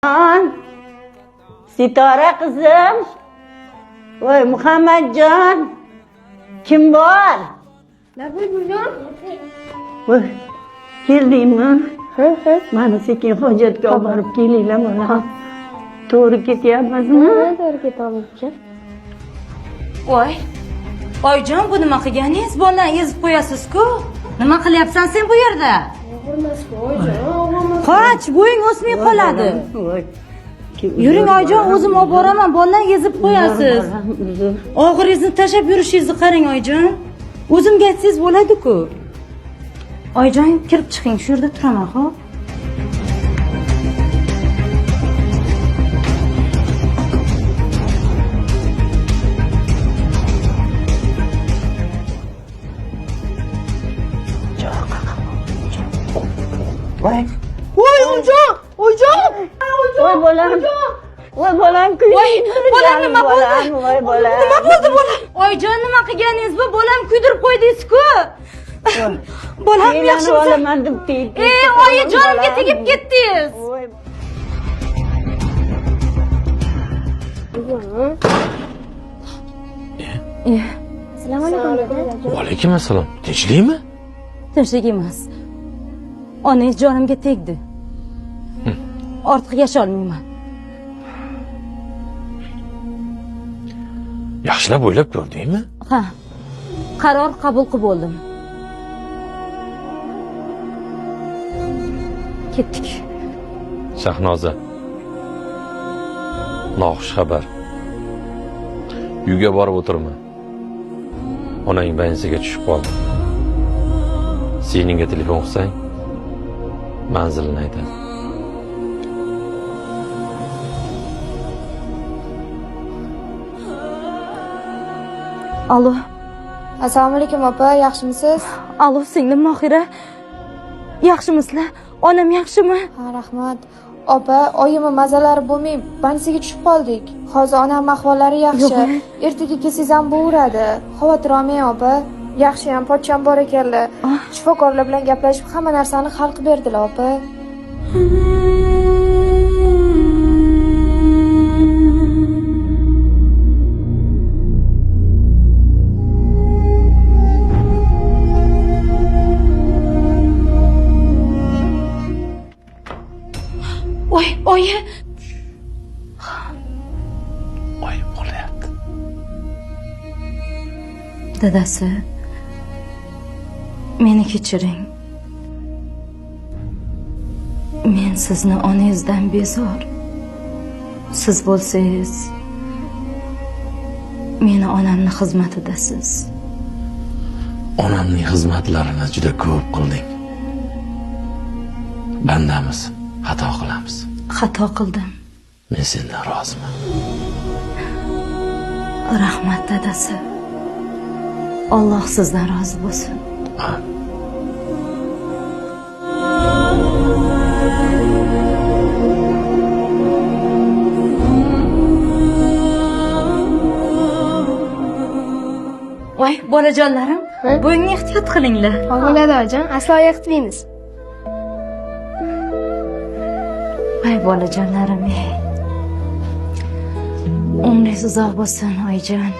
An, Sitora kızım. Oy Muhammadjon. Kim bor? Nafis bujon. Oy, keldingmi? Mana sekin hojatga olib borib kelinglar bolam. To'g'ri ketyapmizmi? To'g'ri ketyapmiz. Voy, oyjon, bu nima qilganingiz? Bolani ezib qo'yasiz-ku. Nima qilyapsan sen bu yerda? O'g'irmas-ku, oyjon. Qoch, bo'ying o'smay qoladi. Voy. Yuring oyjon, o'zim olib boraman. Bolani ezib qo'yasiz. Og'iringizni tashlab yurishingizni qarang oyjon. O'zimga aytsangiz bo'ladi-ku. Oyjon, kirib chiqing, shu yerda turaman, xo'p? Voy. Voy, oyjon! Oyjon! Voy bolam. Voy bolam Voy, bolam nima bo'ldi? Voy bolam. Nima bo'ldi bolam? Oyjon, nima qilganingiz bu? Bolam kuydirib qo'ydingiz-ku. Bolam yaxshi bo'lsa. olaman deb tegdi. Oyi, jonimga tegib ketdingiz. Voy. Assalomu alaykum. Vaalaykum assalom. Tinchlikmi? Tinchlik emas. Onangiz jonimga tegdi. Ortiq yasholmayman. Yaxshilab o'ylab ko'rdingmi? Ha. Qaror qabul qilib oldim. Ketdik. Shahnoza. Noxush xabar. Uyga borib o'tirma. Onang bansiga tushib qoldi. Seningga telefon qilsang, manzilini aytadi. Alo. Assalomu alaykum opa, yaxshimisiz? Alo, singlim Mohira. Yaxshimisizlar? Onam yaxshimi? Ha, rahmat. Opa, oyimning mazalari bo'lmay, bansiga tushib qoldik. Hozir onam ahvollari yaxshi. Yo'q. Ertaga kelsangiz ham bo'veradi. Xavotir olmang opa. Yaxshi ham, pochcham bor ekanlar. Shifokorlar bilan gaplashib, hamma narsani hal qilib berdilar opa. Oy, oyi. Oyim qolyapti. Dadasi, meni kechiring. Men sizni onangizdan bezor. Siz bo'lsangiz, meni onamning xizmatidasiz. Onamning xizmatlarini juda ko'p qilding. Bandamiz, xato qilamiz. Xato qildim. Men sendan roziman. Rahmat dadasi. Alloh sizdan rozi bo'lsin. Amin. Voy, bolajonlarim, bo'yingni ehtiyot qilinglar. Bo'ladi oyijon, aslo yiqitmaymiz. Voy, bolajonlarim. Umringiz uzoq bo'lsin, oyijon.